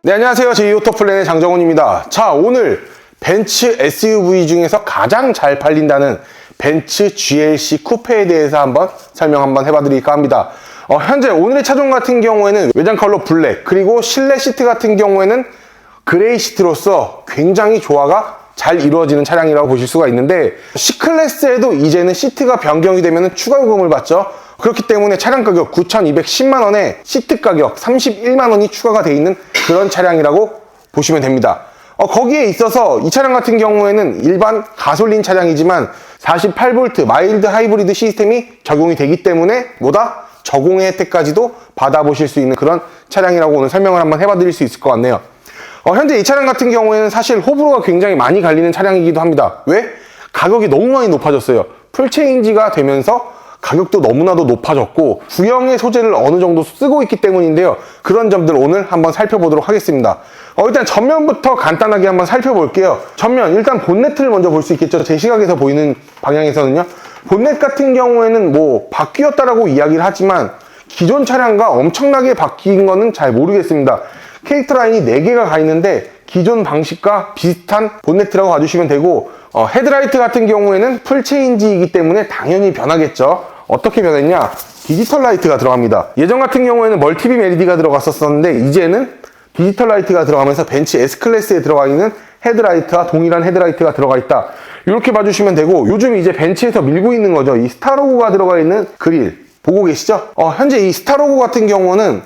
네, 안녕하세요. 제2오토플랜의 장정훈입니다. 자, 오늘 벤츠 SUV 중에서 가장 잘 팔린다는 벤츠 GLC 쿠페에 대해서 한번 설명 한번 해봐드릴까 합니다. 현재 오늘의 차종 같은 경우에는 외장 컬러 블랙, 그리고 실내 시트 같은 경우에는 그레이 시트로서 굉장히 조화가 잘 이루어지는 차량이라고 보실 수가 있는데, C클래스에도 이제는 시트가 변경이 되면 추가 요금을 받죠. 그렇기 때문에 차량 가격 9,210만원에 시트 가격 31만원이 추가가 되어 있는 그런 차량이라고 보시면 됩니다. 거기에 있어서 이 차량 같은 경우에는 일반 가솔린 차량이지만 48V 마일드 하이브리드 시스템이 적용이 되기 때문에 저공해 혜택까지도 받아보실 수 있는 그런 차량이라고 오늘 설명을 한번 해봐드릴 수 있을 것 같네요. 현재 이 차량 같은 경우에는 사실 호불호가 굉장히 많이 갈리는 차량이기도 합니다. 왜? 가격이 너무 많이 높아졌어요. 풀체인지가 되면서 가격도 너무나도 높아졌고 구형의 소재를 어느 정도 쓰고 있기 때문인데요. 그런 점들 오늘 한번 살펴보도록 하겠습니다. 일단 전면부터 간단하게 한번 살펴볼게요. 전면, 일단 본네트를 먼저 볼 수 있겠죠. 제 시각에서 보이는 방향에서는요. 본넷 같은 경우에는 바뀌었다라고 이야기를 하지만 기존 차량과 엄청나게 바뀐 거는 잘 모르겠습니다. 캐릭터 라인이 4개가 가 있는데 기존 방식과 비슷한 본네트라고 봐주시면 되고, 헤드라이트 같은 경우에는 풀체인지이기 때문에 당연히 변하겠죠. 어떻게 변했냐? 디지털 라이트가 들어갑니다. 예전 같은 경우에는 멀티빔 LED가 들어갔었는데 이제는 디지털 라이트가 들어가면서 벤츠 S클래스에 들어가 있는 헤드라이트와 동일한 헤드라이트가 들어가 있다. 이렇게 봐주시면 되고, 요즘 이제 벤츠에서 밀고 있는 거죠. 이 스타로고가 들어가 있는 그릴 보고 계시죠? 현재 이 스타로고 같은 경우는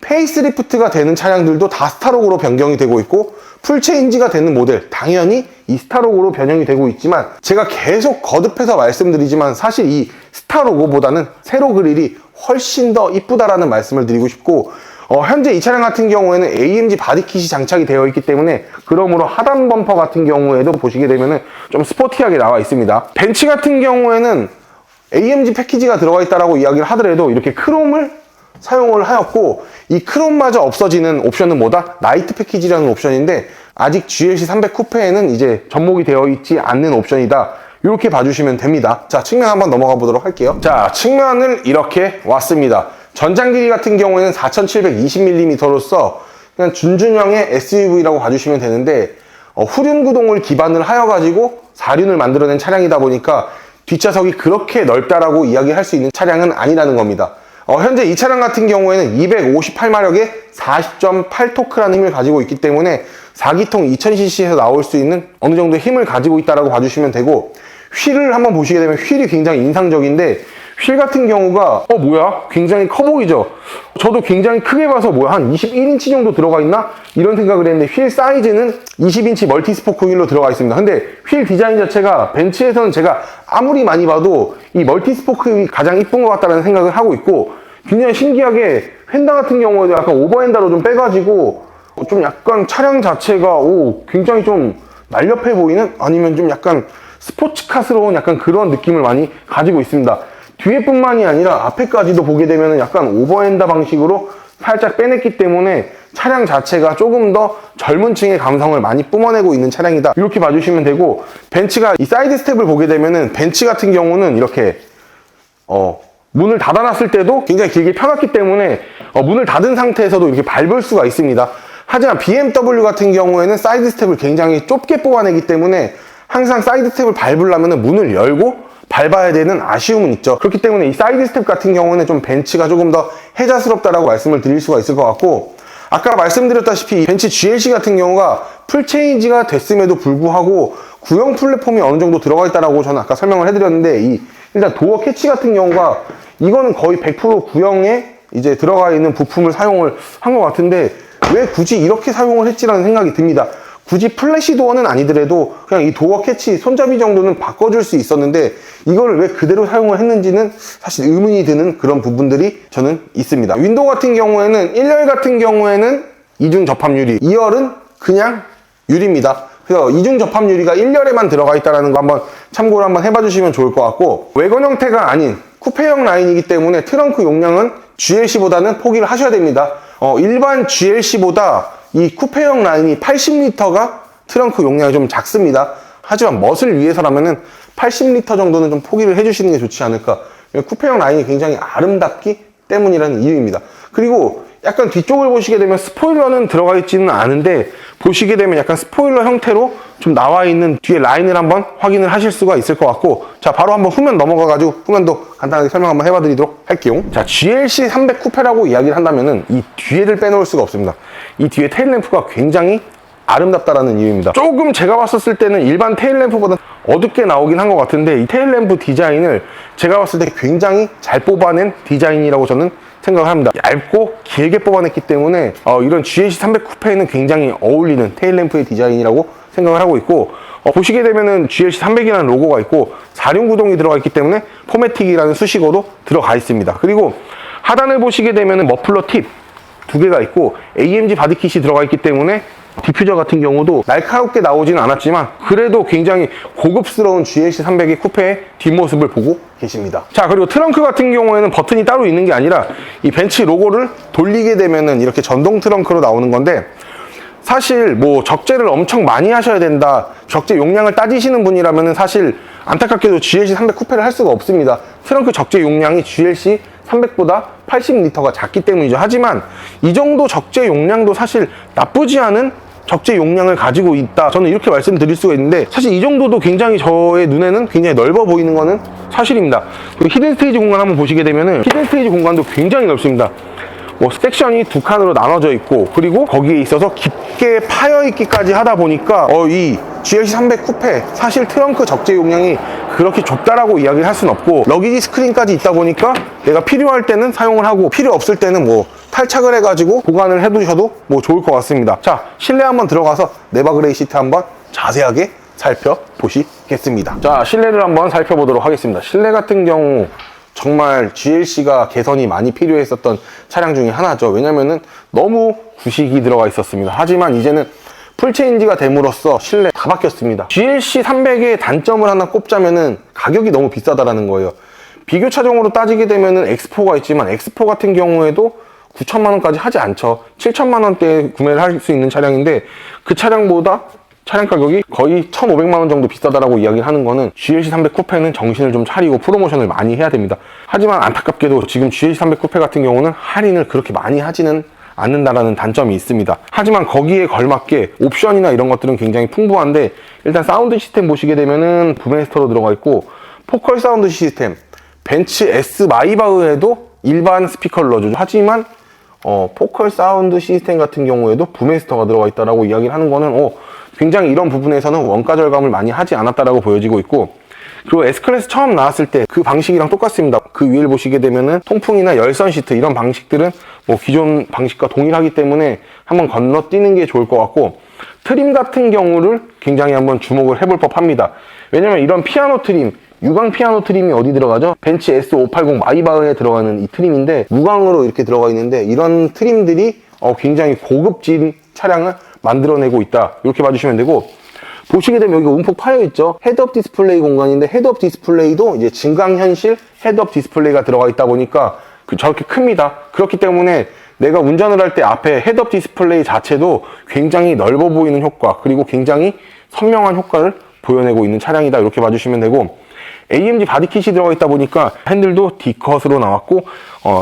페이스리프트가 되는 차량들도 다 스타로고로 변경이 되고 있고, 풀체인지가 되는 모델 당연히 이 스타로고로 변형이 되고 있지만, 제가 계속 거듭해서 말씀드리지만 사실 이 스타로고보다는 세로 그릴이 훨씬 더 이쁘다라는 말씀을 드리고 싶고, 현재 이 차량 같은 경우에는 AMG 바디킷이 장착이 되어 있기 때문에 그러므로 하단 범퍼 같은 경우에도 보시게 되면 좀 스포티하게 나와 있습니다. 벤츠 같은 경우에는 AMG 패키지가 들어가 있다라고 이야기를 하더라도 이렇게 크롬을 사용을 하였고, 이 크롬마저 없어지는 옵션은 나이트 패키지라는 옵션인데 아직 GLC 300 쿠페에는 이제 접목이 되어 있지 않는 옵션이다. 이렇게 봐주시면 됩니다. 자, 측면 한번 넘어가 보도록 할게요. 자, 측면을 이렇게 왔습니다. 전장 길이 같은 경우에는 4720mm로서 그냥 준준형의 SUV라고 봐주시면 되는데, 후륜 구동을 기반을 하여가지고 4륜을 만들어낸 차량이다 보니까 뒷좌석이 그렇게 넓다라고 이야기할 수 있는 차량은 아니라는 겁니다. 현재 이 차량 같은 경우에는 258마력의 40.8토크라는 힘을 가지고 있기 때문에 4기통 2000cc에서 나올 수 있는 어느 정도의 힘을 가지고 있다라고 봐주시면 되고, 휠을 한번 보시게 되면 휠이 굉장히 인상적인데, 휠 같은 경우가 굉장히 커 보이죠? 저도 굉장히 크게 봐서 한 21인치 정도 들어가 있나? 이런 생각을 했는데 휠 사이즈는 20인치 멀티스포크 휠로 들어가 있습니다. 근데 휠 디자인 자체가 벤츠에서는 제가 아무리 많이 봐도 이 멀티스포크 휠이 가장 이쁜 것 같다는 생각을 하고 있고, 굉장히 신기하게 휀다 같은 경우에도 약간 오버핸다로 좀 빼가지고 좀 약간 차량 자체가 굉장히 좀 날렵해 보이는, 아니면 좀 약간 스포츠카스러운 약간 그런 느낌을 많이 가지고 있습니다. 뒤에뿐만이 아니라 앞에까지도 보게 되면 약간 오버핸다 방식으로 살짝 빼냈기 때문에 차량 자체가 조금 더 젊은 층의 감성을 많이 뿜어내고 있는 차량이다. 이렇게 봐주시면 되고, 벤츠가 이 사이드 스텝을 보게 되면은 벤츠 같은 경우는 이렇게 문을 닫아놨을 때도 굉장히 길게 펴놨기 때문에 문을 닫은 상태에서도 이렇게 밟을 수가 있습니다. 하지만 BMW 같은 경우에는 사이드 스텝을 굉장히 좁게 뽑아내기 때문에 항상 사이드 스텝을 밟으려면 문을 열고 밟아야 되는 아쉬움은 있죠. 그렇기 때문에 이 사이드 스텝 같은 경우는 좀 벤츠가 조금 더 혜자스럽다라고 말씀을 드릴 수가 있을 것 같고, 아까 말씀드렸다시피 벤츠 GLC 같은 경우가 풀체인지가 됐음에도 불구하고 구형 플랫폼이 어느 정도 들어가 있다라고 저는 아까 설명을 해드렸는데, 일단 도어 캐치 같은 경우가 이거는 거의 100% 구형에 이제 들어가 있는 부품을 사용을 한 것 같은데, 왜 굳이 이렇게 사용을 했지라는 생각이 듭니다. 굳이 플래시 도어는 아니더라도 그냥 이 도어 캐치 손잡이 정도는 바꿔줄 수 있었는데 이거를 왜 그대로 사용을 했는지는 사실 의문이 드는 그런 부분들이 저는 있습니다. 윈도우 같은 경우에는 1열 같은 경우에는 이중 접합 유리, 2열은 그냥 유리입니다. 그래서 이중 접합 유리가 1열에만 들어가 있다는 거 한번 참고를 한번 해봐 주시면 좋을 것 같고, 외관 형태가 아닌 쿠페형 라인이기 때문에 트렁크 용량은 GLC보다는 포기를 하셔야 됩니다. 일반 GLC보다 이 쿠페형 라인이 80L가 트렁크 용량이 좀 작습니다. 하지만 멋을 위해서라면은 80L 정도는 좀 포기를 해주시는 게 좋지 않을까. 쿠페형 라인이 굉장히 아름답기 때문이라는 이유입니다. 그리고 약간 뒤쪽을 보시게 되면 스포일러는 들어가 있지는 않은데 보시게 되면 약간 스포일러 형태로 좀 나와 있는 뒤에 라인을 한번 확인을 하실 수가 있을 것 같고, 자 바로 한번 후면 넘어가가지고 후면도 간단하게 설명 한번 해봐 드리도록 할게요. 자, GLC 300 쿠페라고 이야기를 한다면은 이 뒤에를 빼놓을 수가 없습니다. 이 뒤에 테일램프가 굉장히 아름답다라는 이유입니다. 조금 제가 봤었을 때는 일반 테일램프보다 어둡게 나오긴 한 것 같은데, 이 테일램프 디자인을 제가 봤을 때 굉장히 잘 뽑아낸 디자인이라고 저는 생각을 합니다. 얇고 길게 뽑아냈기 때문에 이런 GLC 300 쿠페에는 굉장히 어울리는 테일램프의 디자인이라고 생각을 하고 있고, 보시게 되면은 GLC 300이라는 로고가 있고 4륜 구동이 들어가 있기 때문에 포매틱이라는 수식어도 들어가 있습니다. 그리고 하단을 보시게 되면은 머플러 팁 2개가 있고 AMG 바디킷이 들어가 있기 때문에 디퓨저 같은 경우도 날카롭게 나오지는 않았지만 그래도 굉장히 고급스러운 GLC 300의 쿠페의 뒷모습을 보고 계십니다. 자, 그리고 트렁크 같은 경우에는 버튼이 따로 있는 게 아니라 이 벤츠 로고를 돌리게 되면은 이렇게 전동 트렁크로 나오는 건데, 사실 뭐 적재를 엄청 많이 하셔야 된다, 적재 용량을 따지시는 분이라면은 사실 안타깝게도 GLC 300 쿠페를 할 수가 없습니다. 트렁크 적재 용량이 GLC 300보다 80L가 작기 때문이죠. 하지만 이 정도 적재 용량도 사실 나쁘지 않은 적재 용량을 가지고 있다, 저는 이렇게 말씀드릴 수가 있는데, 사실 이 정도도 굉장히 저의 눈에는 굉장히 넓어 보이는 거는 사실입니다. 그리고 히든 스테이지 공간 한번 보시게 되면은 히든 스테이지 공간도 굉장히 넓습니다. 뭐 섹션이 2칸으로 나눠져 있고, 그리고 거기에 있어서 깊게 파여 있기까지 하다 보니까 이 GLC 300 쿠페 사실 트렁크 적재 용량이 그렇게 좁다라고 이야기를 할 수는 없고, 러기지 스크린까지 있다 보니까 내가 필요할 때는 사용을 하고 필요 없을 때는 뭐 탈착을 해가지고 보관을 해두셔도 뭐 좋을 것 같습니다. 자, 실내 한번 들어가서 네바그레이 시트 한번 자세하게 살펴보시겠습니다. 자, 실내를 한번 살펴보도록 하겠습니다. 실내 같은 경우 정말 GLC가 개선이 많이 필요했었던 차량 중에 하나죠. 왜냐면은 너무 구식이 들어가 있었습니다. 하지만 이제는 풀체인지가 됨으로써 실내 다 바뀌었습니다. GLC 300의 단점을 하나 꼽자면은 가격이 너무 비싸다라는 거예요. 비교 차종으로 따지게 되면은 X4가 있지만 X4 같은 경우에도 9천만 원까지 하지 않죠. 7천만 원대에 구매를 할 수 있는 차량인데, 그 차량보다 차량 가격이 거의 1,500만 원 정도 비싸다라고 이야기를 하는 거는 GLC 300 쿠페는 정신을 좀 차리고 프로모션을 많이 해야 됩니다. 하지만 안타깝게도 지금 GLC 300 쿠페 같은 경우는 할인을 그렇게 많이 하지는 않는다라는 단점이 있습니다. 하지만 거기에 걸맞게 옵션이나 이런 것들은 굉장히 풍부한데, 일단 사운드 시스템 보시게 되면은 부메스터로 들어가 있고, 포컬 사운드 시스템, 벤츠 S 마이바흐에도 일반 스피커를 넣어주죠. 하지만 포컬 사운드 시스템 같은 경우에도 부메스터가 들어가 있다라고 이야기를 하는 거는 굉장히 이런 부분에서는 원가 절감을 많이 하지 않았다라고 보여지고 있고, 그리고 S클래스 처음 나왔을 때 그 방식이랑 똑같습니다. 그 위를 보시게 되면은 통풍이나 열선 시트 이런 방식들은 뭐 기존 방식과 동일하기 때문에 한번 건너뛰는 게 좋을 것 같고, 트림 같은 경우를 굉장히 한번 주목을 해볼 법합니다. 왜냐면 이런 피아노 트림, 유광 피아노 트림이 어디 들어가죠? 벤츠 S580 마이바흐에 들어가는 이 트림인데, 무광으로 이렇게 들어가 있는데, 이런 트림들이 굉장히 고급진 차량을 만들어내고 있다, 이렇게 봐주시면 되고, 보시게 되면 여기가 움푹 파여 있죠. 헤드업 디스플레이 공간인데, 헤드업 디스플레이도 이제 증강현실 헤드업 디스플레이가 들어가 있다 보니까 저렇게 큽니다. 그렇기 때문에 내가 운전을 할 때 앞에 헤드업 디스플레이 자체도 굉장히 넓어 보이는 효과, 그리고 굉장히 선명한 효과를 보여내고 있는 차량이다, 이렇게 봐주시면 되고, AMG 바디킷이 들어가 있다 보니까 핸들도 D컷으로 나왔고,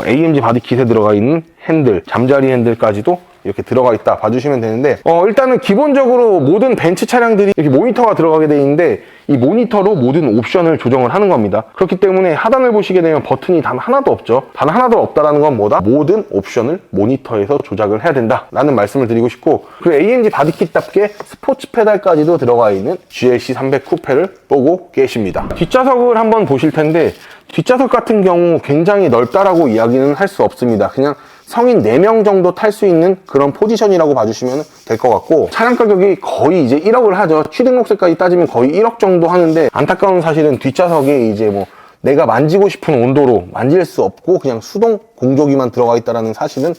AMG 바디킷에 들어가 있는 핸들, 잠자리 핸들까지도 이렇게 들어가 있다 봐주시면 되는데, 일단은 기본적으로 모든 벤츠 차량들이 이렇게 모니터가 들어가게 되어 있는데, 이 모니터로 모든 옵션을 조정을 하는 겁니다. 그렇기 때문에 하단을 보시게 되면 버튼이 단 하나도 없죠. 단 하나도 없다라는 건 뭐다? 모든 옵션을 모니터에서 조작을 해야 된다 라는 말씀을 드리고 싶고, 그리고 AMG 바디킷답게 스포츠 페달까지도 들어가 있는 GLC 300 쿠페를 보고 계십니다. 뒷좌석을 한번 보실 텐데, 뒷좌석 같은 경우 굉장히 넓다라고 이야기는 할 수 없습니다. 그냥 성인 4명 정도 탈 수 있는 그런 포지션이라고 봐주시면 될 것 같고, 차량 가격이 거의 이제 1억을 하죠. 취등록세까지 따지면 거의 1억 정도 하는데, 안타까운 사실은 뒷좌석에 이제 뭐 내가 만지고 싶은 온도로 만질 수 없고 그냥 수동 공조기만 들어가 있다는 사실은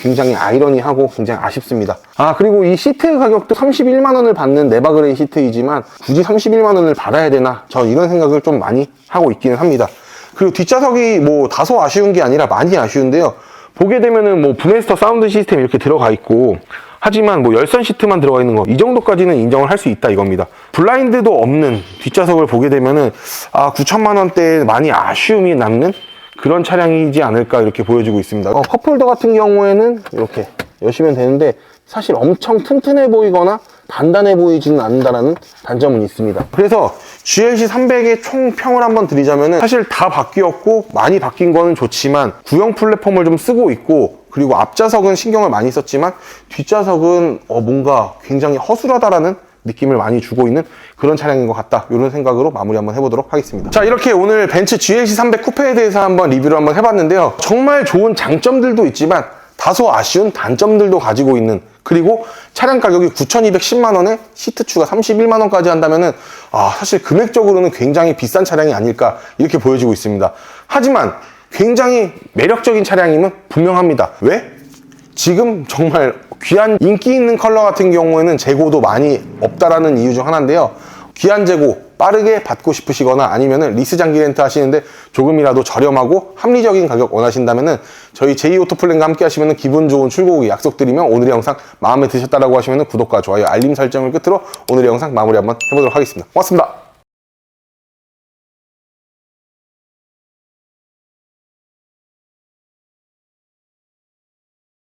굉장히 아이러니하고 굉장히 아쉽습니다. 그리고 이 시트 가격도 31만 원을 받는 네바그레이 시트이지만 굳이 31만 원을 받아야 되나, 저 이런 생각을 좀 많이 하고 있기는 합니다. 그리고 뒷좌석이 뭐 다소 아쉬운 게 아니라 많이 아쉬운데요. 보게 되면은 뭐 부메스터 사운드 시스템 이렇게 들어가 있고, 하지만 뭐 열선 시트만 들어가 있는 거, 이 정도까지는 인정을 할 수 있다 이겁니다. 블라인드도 없는 뒷좌석을 보게 되면은 9천만 원대에 많이 아쉬움이 남는 그런 차량이지 않을까 이렇게 보여지고 있습니다. 컵홀더 같은 경우에는 이렇게 여시면 되는데 사실 엄청 튼튼해 보이거나 단단해 보이지는 않는다는 단점은 있습니다. 그래서 GLC 300의 총평을 한번 드리자면은 사실 다 바뀌었고 많이 바뀐 거는 좋지만 구형 플랫폼을 좀 쓰고 있고, 그리고 앞좌석은 신경을 많이 썼지만 뒷좌석은 뭔가 굉장히 허술하다라는 느낌을 많이 주고 있는 그런 차량인 것 같다, 이런 생각으로 마무리 한번 해보도록 하겠습니다. 자, 이렇게 오늘 벤츠 GLC 300 쿠페에 대해서 한번 리뷰를 한번 해봤는데요. 정말 좋은 장점들도 있지만 다소 아쉬운 단점들도 가지고 있는, 그리고 차량 가격이 9,210만 원에 시트 추가 31만 원까지 한다면은 사실 금액적으로는 굉장히 비싼 차량이 아닐까 이렇게 보여지고 있습니다. 하지만 굉장히 매력적인 차량임은 분명합니다. 왜? 지금 정말 귀한 인기 있는 컬러 같은 경우에는 재고도 많이 없다라는 이유 중 하나인데요. 귀한 재고 빠르게 받고 싶으시거나 아니면은 리스 장기 렌트 하시는데 조금이라도 저렴하고 합리적인 가격 원하신다면은 저희 제이오토플랜과 함께 하시면은 기분 좋은 출고기 약속드리며 오늘의 영상 마음에 드셨다라고 하시면은 구독과 좋아요, 알림 설정을 끝으로 오늘의 영상 마무리 한번 해보도록 하겠습니다. 고맙습니다.